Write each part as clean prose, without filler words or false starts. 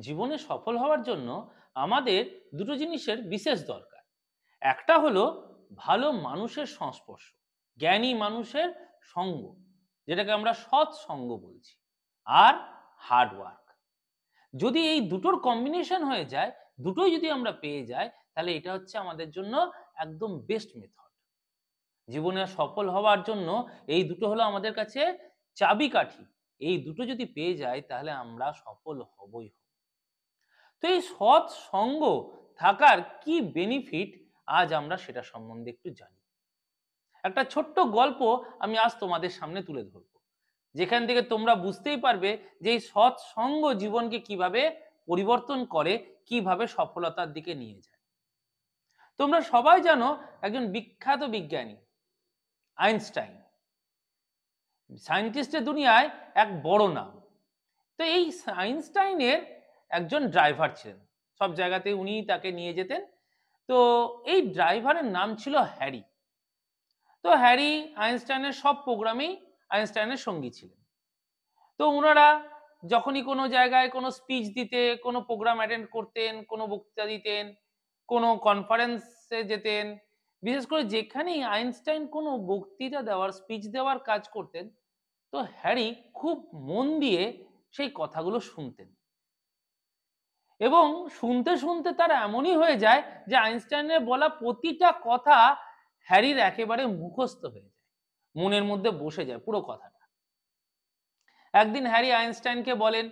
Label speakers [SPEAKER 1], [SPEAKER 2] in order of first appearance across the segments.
[SPEAKER 1] জীবনে সফল হওয়ার জন্য আমাদের দুটো জিনিসের বিশেষ দরকার। একটা হলো ভালো মানুষের সংস্পর্শ, জ্ঞানী মানুষের সঙ্গ, যেটাকে আমরা সৎসঙ্গ বলছি। আর হার্ড ওয়ার্ক। যদি এই দুটোর কম্বিনেশন হয়ে যায়, দুটোই যদি আমরা পেয়ে যাই, তাহলে এটা হচ্ছে আমাদের জন্য একদম বেস্ট মেথড। জীবনে সফল হওয়ার জন্য এই দুটো হলো আমাদের কাছে চাবিকাঠি। এই দুটো যদি পেয়ে যাই তাহলে আমরা সফল হবই হব। তো এই সৎ সঙ্গ থাকার কি বেনিফিট, আজ আমরা সেটা সম্বন্ধে একটু জানি। একটা ছোট্ট গল্প আমি আজ তোমাদের সামনে তুলে ধরবো, যেখান থেকে তোমরা বুঝতেই পারবে যে এই সৎ সঙ্গ জীবনকে কিভাবে পরিবর্তন করে, কিভাবে সফলতার দিকে নিয়ে যায়। তোমরা সবাই জানো একজন বিখ্যাত বিজ্ঞানী আইনস্টাইন, সায়েন্টিস্টের দুনিয়ায় এক বড় নাম। তো এই আইনস্টাইনের একজন ড্রাইভার ছিলেন, সব জায়গাতে উনি তাকে নিয়ে যেতেন। তো এই ড্রাইভারের নাম ছিল হ্যারি। তো হ্যারি আইনস্টাইনের সব প্রোগ্রামেই আইনস্টাইনের সঙ্গী ছিলেন। তো ওনারা যখনই কোনো জায়গায় কোনো স্পিচ দিতে, কোনো প্রোগ্রাম অ্যাটেন্ড করতেন, কোনো বক্তৃতা দিতেন, কোনো কনফারেন্সে যেতেন, বিশেষ করে যেখানেই আইনস্টাইন কোনো বক্তৃতা দেওয়ার, স্পিচ দেওয়ার কাজ করতেন, তো হ্যারি খুব মন দিয়ে সেই কথাগুলো শুনতেন। এবং শুনতে শুনতে তার এমনই হয়ে যায় যে আইনস্টাইনের বলা প্রতিটা কথা হ্যারির একেবারে মুখস্থ হয়ে যায়, মনের মধ্যে বসে যায় পুরো কথাটা। একদিন হ্যারি আইনস্টাইনকে বলেন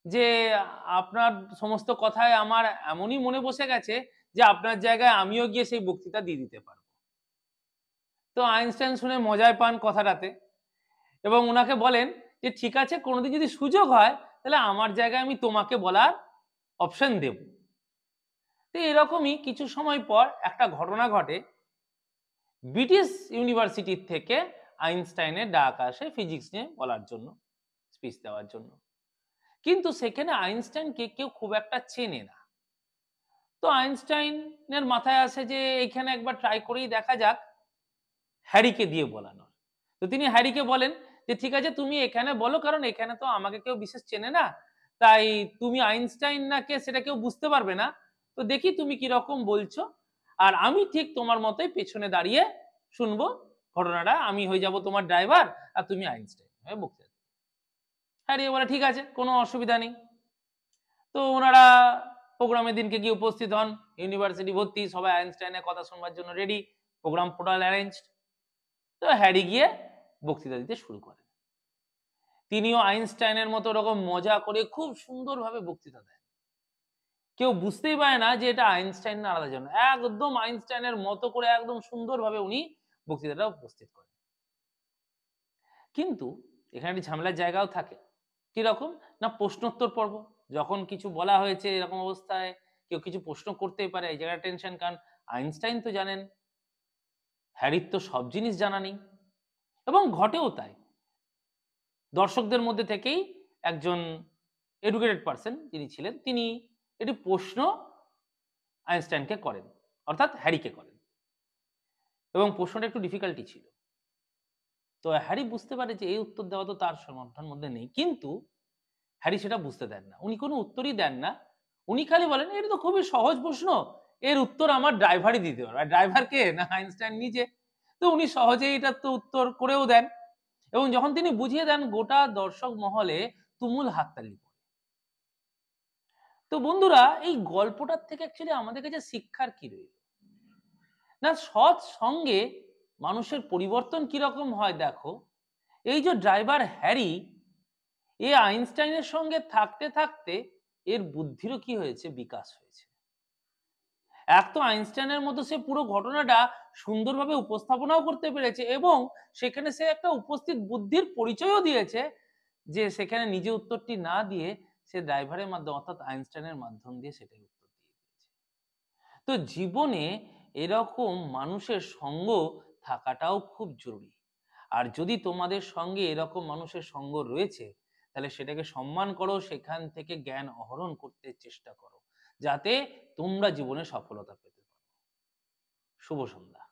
[SPEAKER 1] যে, আপনার সমস্ত কথায় আমার এমনই মনে বসে গেছে যে আপনার জায়গায় আমিও গিয়ে সেই বক্তৃতা দিয়ে দিতে পারবো। তো আইনস্টাইন শুনে মজায় পান কথাটাতে, এবং ওনাকে বলেন যে ঠিক আছে, কোনোদিন যদি সুযোগ হয় তাহলে আমার জায়গায় আমি তোমাকে বলার অপশন দেব। তো এরকমই কিছু সময় পর একটা ঘটনা ঘটে। ব্রিটিশ ইউনিভার্সিটির থেকে আইনস্টাইনের ডাক আসে ফিজিক্স নিয়ে বলার জন্য, স্পিচ দেওয়ার জন্য। কিন্তু সেখানে আইনস্টাইনকে কেউ খুব একটা চেনে না। তো আইনস্টাইনের মাথায় আসে যে এইখানে একবার ট্রাই করেই দেখা যাক হ্যারিকে দিয়ে বলানোর। তো তিনি হ্যারিকে বলেন যে ঠিক আছে, তুমি এখানে বলো, কারণ এখানে তো আমাকে কেউ বিশেষ চেনে না, তাই তুমি আইনস্টাইন না কে সেটা কেউ বুঝতে পারবে না। তো দেখি তুমি কি রকম বলছো, আর আমি ঠিক তোমার মতোই পেছনে দাঁড়িয়ে শুনবো ঘটনাটা। আমি হয়ে যাব তোমার ড্রাইভার, আর তুমি আইনস্টাইন হয়ে বক্তৃতা দেবে। হ্যারি বলে ঠিক আছে, কোনো অসুবিধা নেই। তো ওনারা প্রোগ্রামের দিনকে গিয়ে উপস্থিত হন। ইউনিভার্সিটি ভর্তি, সবাই আইনস্টাইনের কথা শুনবার জন্য রেডি। Program total arrange. তো হ্যারি গিয়ে বক্তৃতা দিতে শুরু করেন। তিনিও আইনস্টাইনের মতো ওরকম মজা করে খুব সুন্দরভাবে বক্তৃতা দেন। কেউ বুঝতেই পারে না যে এটা আইনস্টাইন না আলাদা জন। একদম আইনস্টাইনের মতো করে একদম সুন্দরভাবে উনি বক্তৃতাটা উপস্থিত করেন। কিন্তু এখানে একটি ঝামেলার জায়গাও থাকে। কিরকম না, প্রশ্নোত্তর পর্ব। যখন কিছু বলা হয়েছে এরকম অবস্থায় কেউ কিছু প্রশ্ন করতেই পারে, এই জায়গায় টেনশন। কারণ আইনস্টাইন তো জানেন, হ্যারির তো সব জিনিস জানা নেই। এবং ঘটেও তাই। দর্শকদের মধ্যে থেকেই একজন এডুকেটেড পার্সন যিনি ছিলেন, তিনি একটি প্রশ্ন আইনস্টাইনকে করেন, অর্থাৎ হ্যারিকে করেন। এবং প্রশ্নটা একটু ডিফিকাল্টি ছিল। তো হ্যারি বুঝতে পারে যে এই উত্তর দেওয়া তো তার সামর্থ্যের মধ্যে নেই। কিন্তু হ্যারি সেটা বুঝতে দেন না। উনি কোনো উত্তরই দেন না। উনি খালি বলেন, "এটা তো খুবই সহজ প্রশ্ন। এর উত্তর আমার ড্রাইভারই দিতে পারবে।" আর ড্রাইভার কে? না আইনস্টাইন নিজে। তো উনি সহজেই এটার তো উত্তর করেও দেন। এবং যখন তিনি বুঝিয়ে দেন, গোটা দর্শক মহলে তুমুল হাততালি পড়ে। তো বন্ধুরা, এই গল্পটার থেকে অ্যাকচুয়ালি আমাদের কাছে শিক্ষার কি রইল? না, সৎ সঙ্গে মানুষের পরিবর্তন কিরকম হয় দেখো। এই যে ড্রাইভার হ্যারি, এ আইনস্টাইনের সঙ্গে থাকতে থাকতে এর বুদ্ধিরও কি হয়েছে, বিকাশ হয়েছে। এক তো আইনস্টাইনের মতো সে পুরো ঘটনাটা সুন্দরভাবে উপস্থাপনাও করতে পেরেছে, এবং সেখানে সে একটা উপস্থিত বুদ্ধির পরিচয়ও দিয়েছে, যে সেখানে নিজে উত্তরটি না দিয়ে সে ড্রাইভারের মাধ্যমে, অর্থাৎ আইনস্টাইনের মাধ্যম দিয়ে সেটাই উত্তর দিয়ে দিয়েছে। তো জীবনে এরকম মানুষের সঙ্গ থাকাটাও খুব জরুরি। আর যদি তোমাদের সঙ্গে এরকম মানুষের সঙ্গ রয়েছে, তাহলে সেটাকে সম্মান করো, সেখান থেকে জ্ঞান আহরণ করতে চেষ্টা করো, যাতে তোমরা জীবনে সফলতা পেতে পারো। শুভ সন্ধ্যা।